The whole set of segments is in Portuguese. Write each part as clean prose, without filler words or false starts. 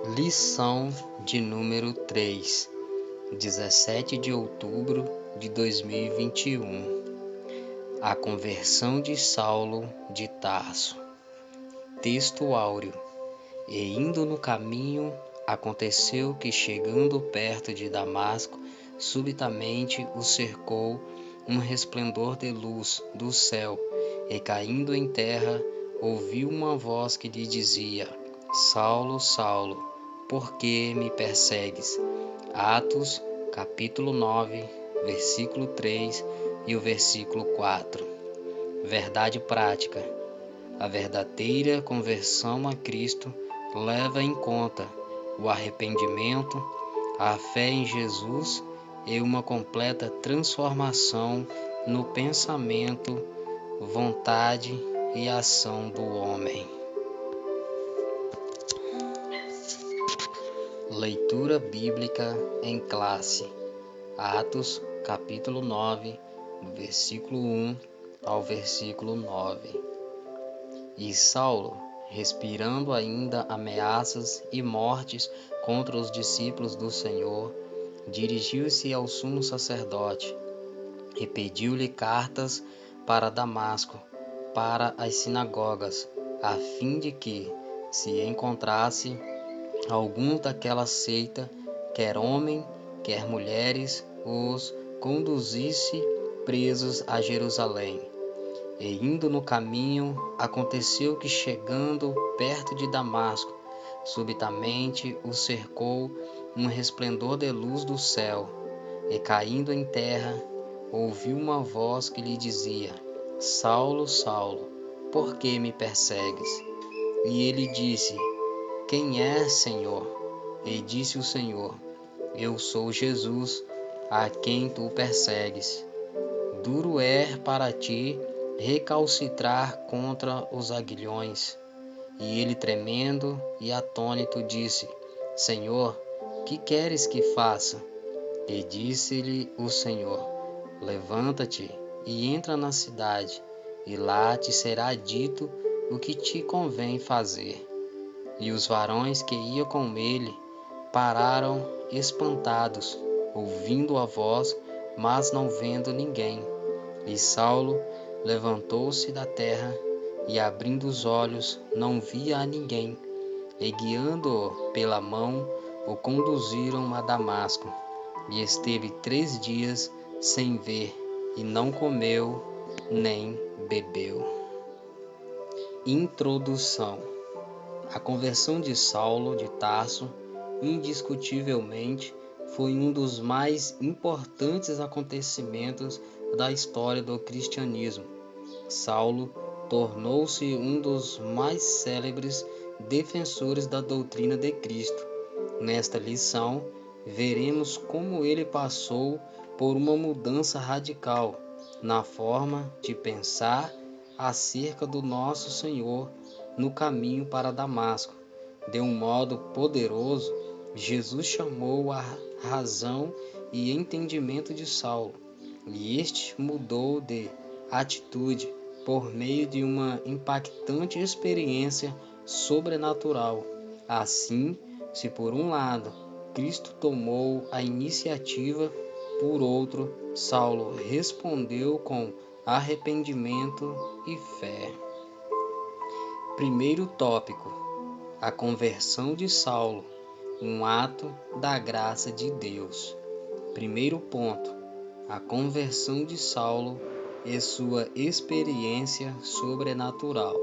Lição de número 3, 17 de outubro de 2021. A conversão de Saulo de Tarso. Texto áureo. E indo no caminho, aconteceu que, chegando perto de Damasco, subitamente o cercou um resplendor de luz do céu, e caindo em terra, ouviu uma voz que lhe dizia: Saulo, Saulo, por que me persegues? Atos, capítulo 9, versículo 3 e o versículo 4. Verdade prática. A verdadeira conversão a Cristo leva em conta o arrependimento, a fé em Jesus e uma completa transformação no pensamento, vontade e ação do homem. Leitura bíblica em classe. Atos, capítulo 9, do versículo 1 ao versículo 9. E Saulo, respirando ainda ameaças e mortes contra os discípulos do Senhor, dirigiu-se ao sumo sacerdote e pediu-lhe cartas para Damasco, para as sinagogas, a fim de que, se encontrasse algum daquela seita, quer homem, quer mulheres, os conduzisse presos a Jerusalém. E indo no caminho, aconteceu que, chegando perto de Damasco, subitamente o cercou um resplendor de luz do céu, e caindo em terra, ouviu uma voz que lhe dizia: Saulo, Saulo, por que me persegues? E ele disse: Quem é, Senhor? E disse o Senhor: Eu sou Jesus, a quem tu persegues. Duro é para ti recalcitrar contra os aguilhões. E ele, tremendo e atônito, disse: Senhor, que queres que faça? E disse-lhe o Senhor: Levanta-te e entra na cidade, e lá te será dito o que te convém fazer. E os varões que iam com ele pararam espantados, ouvindo a voz, mas não vendo ninguém. E Saulo levantou-se da terra e, abrindo os olhos, não via a ninguém. E, guiando-o pela mão, o conduziram a Damasco. E esteve 3 dias sem ver, e não comeu nem bebeu. Introdução. A conversão de Saulo de Tarso, indiscutivelmente, foi um dos mais importantes acontecimentos da história do cristianismo. Saulo tornou-se um dos mais célebres defensores da doutrina de Cristo. Nesta lição, veremos como ele passou por uma mudança radical na forma de pensar acerca do nosso Senhor no caminho para Damasco. De um modo poderoso, Jesus chamou a razão e entendimento de Saulo, e este mudou de atitude por meio de uma impactante experiência sobrenatural. Assim, se por um lado Cristo tomou a iniciativa, por outro, Saulo respondeu com arrependimento e fé. Primeiro tópico: a conversão de Saulo, um ato da graça de Deus. Primeiro ponto: a conversão de Saulo e sua experiência sobrenatural.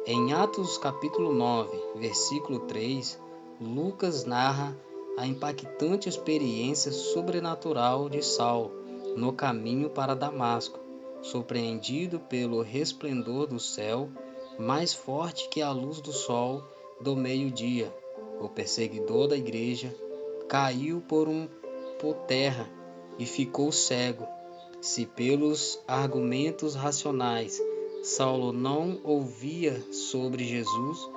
Em Atos capítulo 9, versículo 3, Lucas narra a impactante experiência sobrenatural de Saulo no caminho para Damasco, surpreendido pelo resplendor do céu, mais forte que a luz do sol do meio-dia. O perseguidor da igreja caiu por terra e ficou cego. Se pelos argumentos racionais Saulo não ouvia sobre Jesus,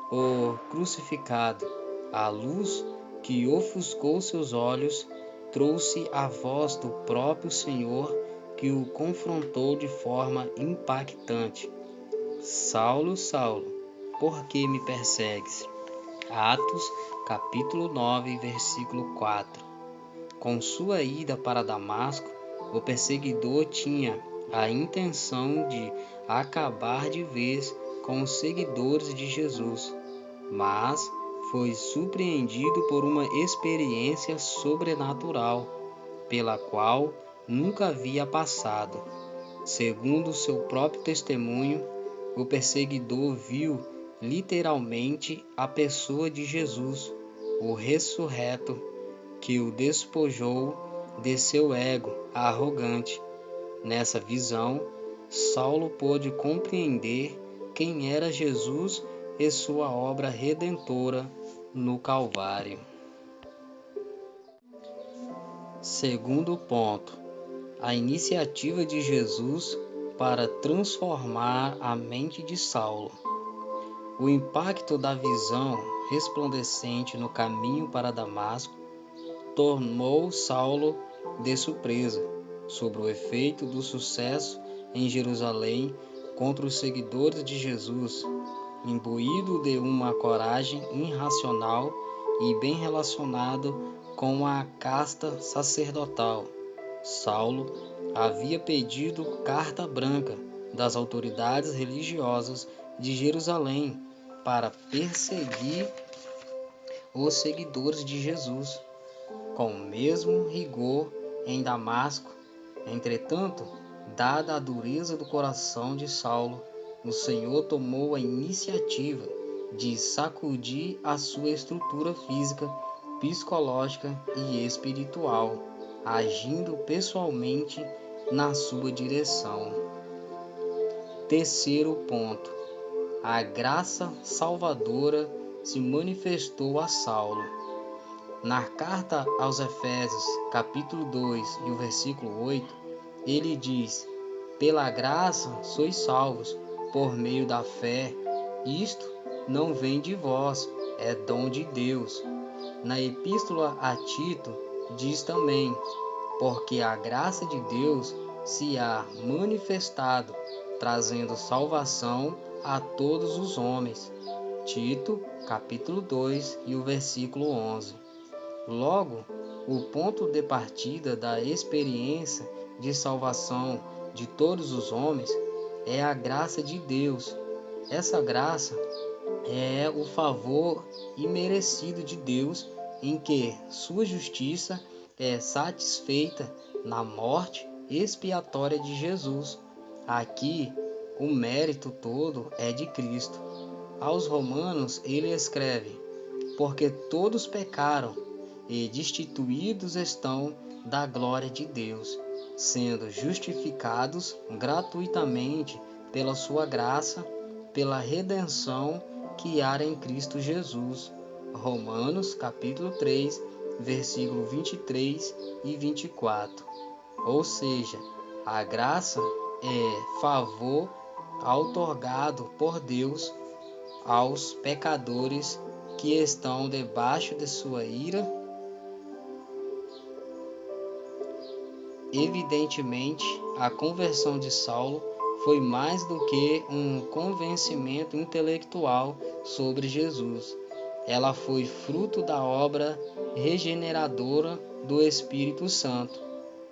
o crucificado, a luz que ofuscou seus olhos trouxe a voz do próprio Senhor, que o confrontou de forma impactante: Saulo, Saulo, por que me persegues? Atos, capítulo 9, versículo 4. Com sua ida para Damasco, o perseguidor tinha a intenção de acabar de vez com os seguidores de Jesus, mas foi surpreendido por uma experiência sobrenatural, pela qual nunca havia passado. Segundo seu próprio testemunho, o perseguidor viu literalmente a pessoa de Jesus, o ressurreto, que o despojou de seu ego arrogante. Nessa visão, Saulo pôde compreender quem era Jesus e sua obra redentora no Calvário. Segundo ponto, a iniciativa de Jesus para transformar a mente de Saulo. O impacto da visão resplandecente no caminho para Damasco tomou Saulo de surpresa sobre o efeito do sucesso em Jerusalém contra os seguidores de Jesus. Imbuído de uma coragem irracional e bem relacionado com a casta sacerdotal, Saulo havia pedido carta branca das autoridades religiosas de Jerusalém para perseguir os seguidores de Jesus com o mesmo rigor em Damasco. Entretanto, dada a dureza do coração de Saulo, o Senhor tomou a iniciativa de sacudir a sua estrutura física, psicológica e espiritual, agindo pessoalmente na sua direção. Terceiro ponto, a graça salvadora se manifestou a Saulo. Na carta aos Efésios, capítulo 2 e o versículo 8, ele diz: pela graça sois salvos, por meio da fé. Isto não vem de vós, é dom de Deus. Na epístola a Tito, diz também: porque a graça de Deus se há manifestado, trazendo salvação a todos os homens. Tito, capítulo 2 e o versículo 11. Logo, o ponto de partida da experiência de salvação de todos os homens é a graça de Deus. Essa graça é o favor imerecido de Deus em que sua justiça é satisfeita na morte expiatória de Jesus. Aqui, o mérito todo é de Cristo. Aos Romanos, ele escreve: porque todos pecaram e destituídos estão da glória de Deus, sendo justificados gratuitamente pela sua graça, pela redenção que há em Cristo Jesus. Romanos capítulo 3, versículo 23 e 24. Ou seja, a graça é favor outorgado por Deus aos pecadores que estão debaixo de sua ira. Evidentemente, a conversão de Saulo foi mais do que um convencimento intelectual sobre Jesus. Ela foi fruto da obra regeneradora do Espírito Santo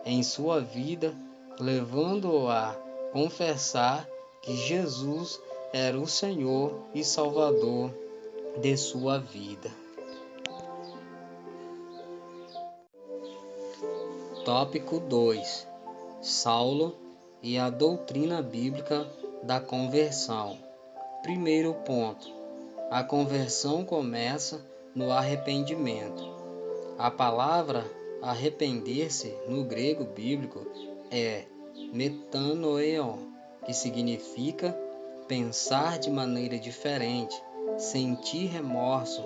em sua vida, levando-o a confessar que Jesus era o Senhor e Salvador de sua vida. Tópico 2. Saulo e a doutrina bíblica da conversão. Primeiro ponto. A conversão começa no arrependimento. A palavra arrepender-se no grego bíblico é metanoeion, que significa pensar de maneira diferente, sentir remorso,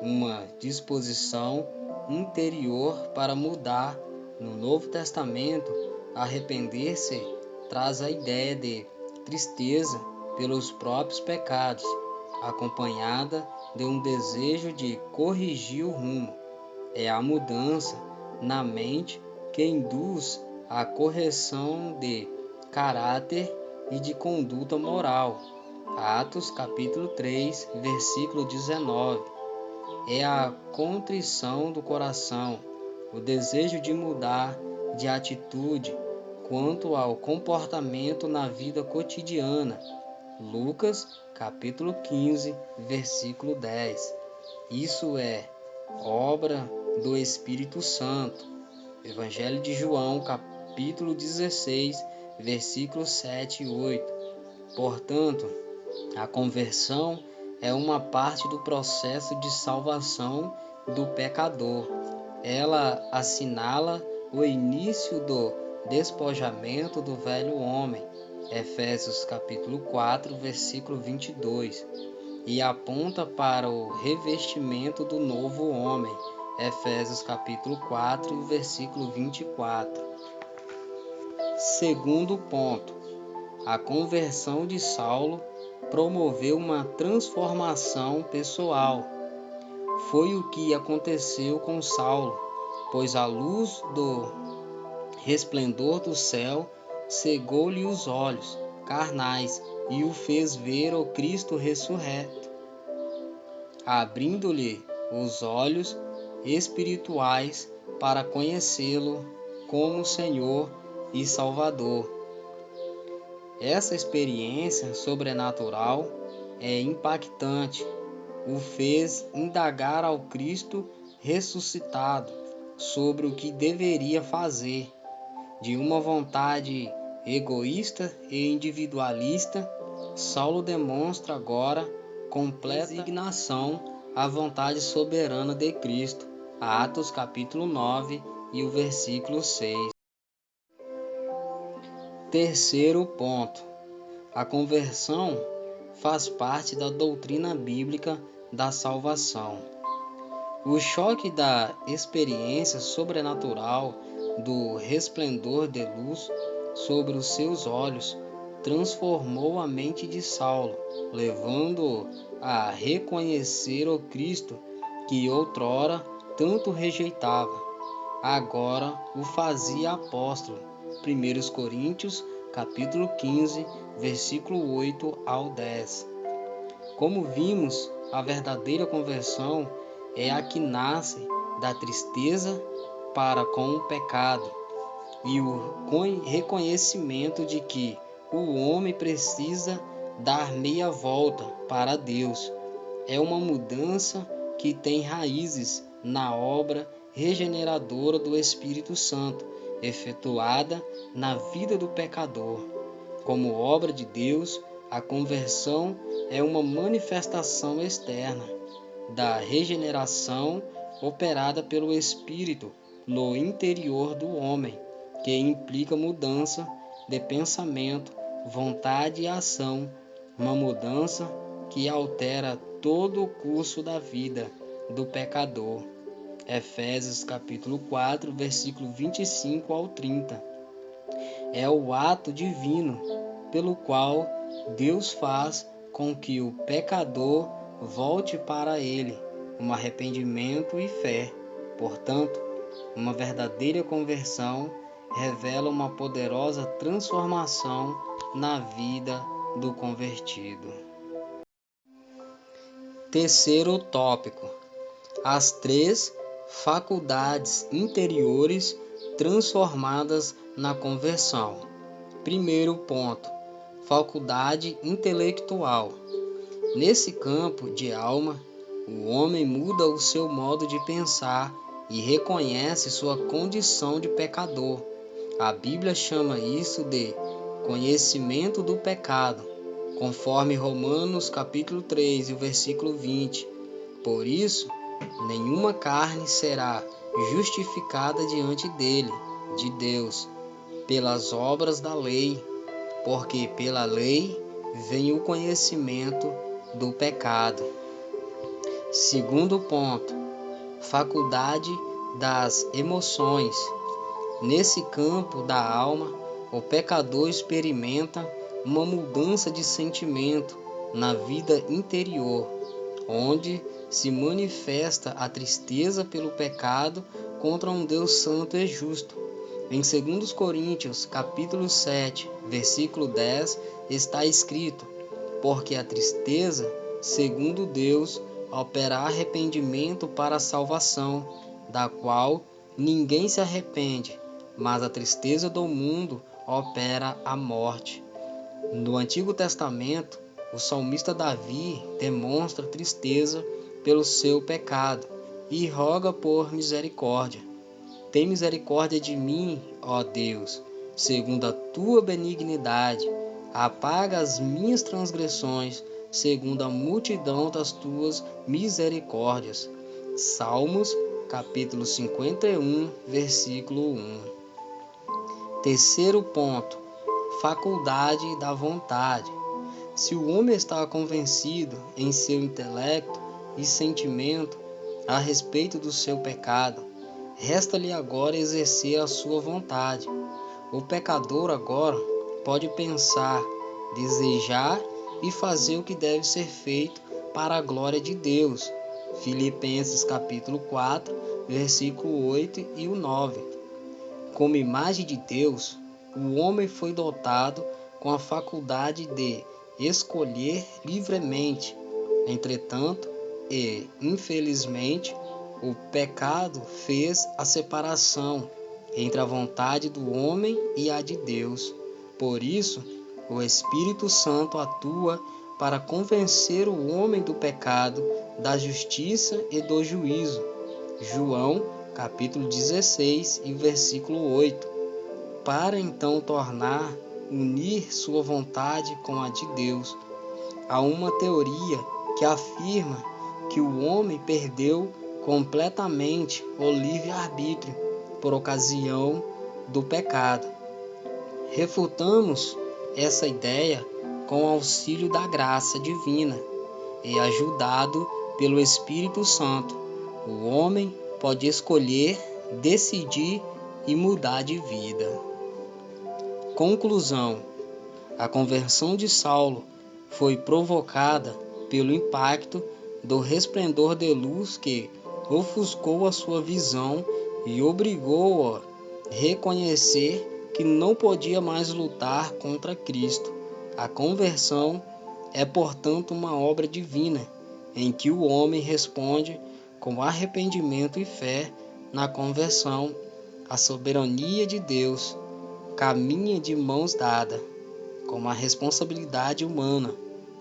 uma disposição interior para mudar. No Novo Testamento, arrepender-se traz a ideia de tristeza pelos próprios pecados, acompanhada de um desejo de corrigir o rumo. É a mudança na mente que induz a correção de caráter e de conduta moral. Atos capítulo 3, versículo 19. é a contrição do coração, o desejo de mudar de atitude quanto ao comportamento na vida cotidiana. Lucas, capítulo 15, versículo 10. Isso é obra do Espírito Santo. Evangelho de João, capítulo 16, versículos 7 e 8. Portanto, a conversão é uma parte do processo de salvação do pecador. Ela assinala o início do despojamento do velho homem, Efésios capítulo 4, versículo 22, e aponta para o revestimento do novo homem, Efésios capítulo 4, versículo 24. Segundo ponto, a conversão de Saulo promoveu uma transformação pessoal. Foi o que aconteceu com Saulo, pois a luz do resplendor do céu cegou-lhe os olhos carnais e o fez ver o Cristo ressurreto, abrindo-lhe os olhos espirituais para conhecê-lo como Senhor e Salvador. Essa experiência sobrenatural é impactante. O fez indagar ao Cristo ressuscitado sobre o que deveria fazer. De uma vontade egoísta e individualista, Saulo demonstra agora completa resignação à vontade soberana de Cristo. Atos capítulo 9 e o versículo 6. Terceiro ponto. A conversão faz parte da doutrina bíblica da salvação. O choque da experiência sobrenatural do resplendor de luz sobre os seus olhos transformou a mente de Saulo, levando-o a reconhecer o Cristo que outrora tanto rejeitava. Agora o fazia apóstolo. 1 Coríntios, capítulo 15, versículo 8 ao 10. Como vimos, a verdadeira conversão é a que nasce da tristeza para com o pecado e o reconhecimento de que o homem precisa dar meia volta para Deus. É uma mudança que tem raízes na obra regeneradora do Espírito Santo, efetuada na vida do pecador. Como obra de Deus, a conversão é uma manifestação externa da regeneração operada pelo Espírito no interior do homem, que implica mudança de pensamento, vontade e ação, uma mudança que altera todo o curso da vida do pecador. Efésios capítulo 4, versículo 25 ao 30. É o ato divino pelo qual Deus faz com que o pecador volte para Ele, um arrependimento e fé. Portanto, uma verdadeira conversão revela uma poderosa transformação na vida do convertido. Terceiro tópico: as três faculdades interiores transformadas na conversão. Primeiro ponto: faculdade intelectual. Nesse campo de alma, o homem muda o seu modo de pensar e reconhece sua condição de pecador. A Bíblia chama isso de conhecimento do pecado, conforme Romanos capítulo 3, e o versículo 20. Por isso, nenhuma carne será justificada diante dele, de Deus, pelas obras da lei, porque pela lei vem o conhecimento do pecado. Segundo ponto: faculdade das emoções. Nesse campo da alma, o pecador experimenta uma mudança de sentimento na vida interior, onde se manifesta a tristeza pelo pecado contra um Deus santo e justo. Em 2 Coríntios, capítulo 7, versículo 10, está escrito: porque a tristeza, segundo Deus, opera arrependimento para a salvação, da qual ninguém se arrepende, mas a tristeza do mundo opera a morte. No Antigo Testamento, o salmista Davi demonstra tristeza pelo seu pecado e roga por misericórdia. Tem misericórdia de mim, ó Deus, segundo a tua benignidade. Apaga as minhas transgressões, segundo a multidão das tuas misericórdias. Salmos, capítulo 51, versículo 1. Terceiro ponto, faculdade da vontade. Se o homem está convencido em seu intelecto e sentimento a respeito do seu pecado, resta-lhe agora exercer a sua vontade. O pecador agora pode pensar, desejar e fazer o que deve ser feito para a glória de Deus. Filipenses capítulo 4, versículo 8 e o 9. Como imagem de Deus, o homem foi dotado com a faculdade de escolher livremente. Entretanto, infelizmente, o pecado fez a separação entre a vontade do homem e a de Deus. Por isso, o Espírito Santo atua para convencer o homem do pecado, da justiça e do juízo. João, capítulo 16 e versículo 8. Para então unir sua vontade com a de Deus. Há uma teoria que afirma que o homem perdeu completamente o livre-arbítrio por ocasião do pecado. Refutamos essa ideia com o auxílio da graça divina e ajudado pelo Espírito Santo. O homem pode escolher, decidir e mudar de vida. Conclusão: a conversão de Saulo foi provocada pelo impacto do resplendor de luz que ofuscou a sua visão e obrigou-o a reconhecer que não podia mais lutar contra Cristo. A conversão é, portanto, uma obra divina, em que o homem responde com arrependimento e fé na conversão. A soberania de Deus caminha de mãos dadas com a responsabilidade humana.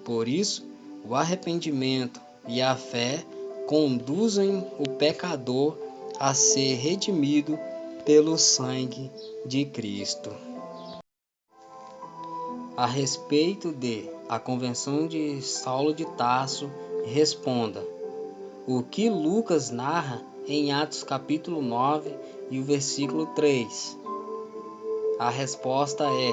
Por isso, o arrependimento e a fé conduzem o pecador a ser redimido pelo sangue de Cristo. A respeito de a conversão de Saulo de Tarso, responda: o que Lucas narra em Atos capítulo 9 e o versículo 3? A resposta é: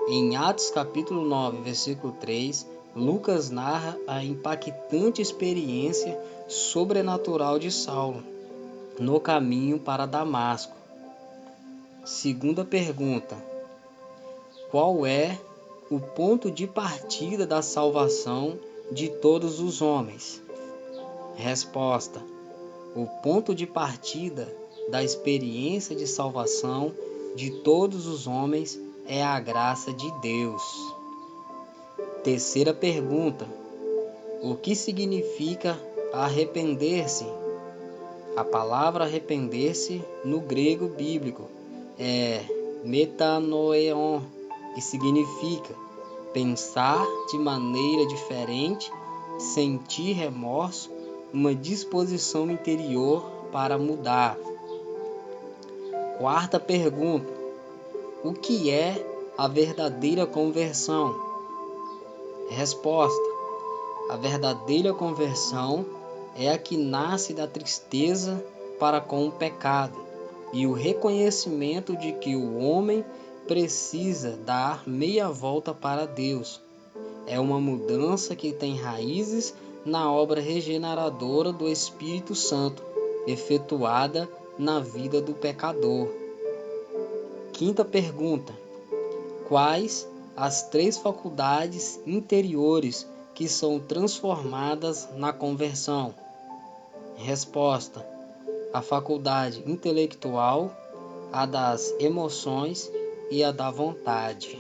em Atos capítulo 9, versículo 3, Lucas narra a impactante experiência sobrenatural de Saulo no caminho para Damasco. Segunda pergunta: qual é o ponto de partida da salvação de todos os homens? Resposta: o ponto de partida da experiência de salvação de todos os homens é a graça de Deus. Terceira pergunta: o que significa arrepender-se? A palavra arrepender-se no grego bíblico é metanoeon, que significa pensar de maneira diferente, sentir remorso, uma disposição interior para mudar. Quarta pergunta: o que é a verdadeira conversão? Resposta: a verdadeira conversão é a que nasce da tristeza para com o pecado e o reconhecimento de que o homem precisa dar meia volta para Deus. É uma mudança que tem raízes na obra regeneradora do Espírito Santo, efetuada na vida do pecador. Quinta pergunta: quais as 3 faculdades interiores que são transformadas na conversão? Resposta: a faculdade intelectual, a das emoções e a da vontade.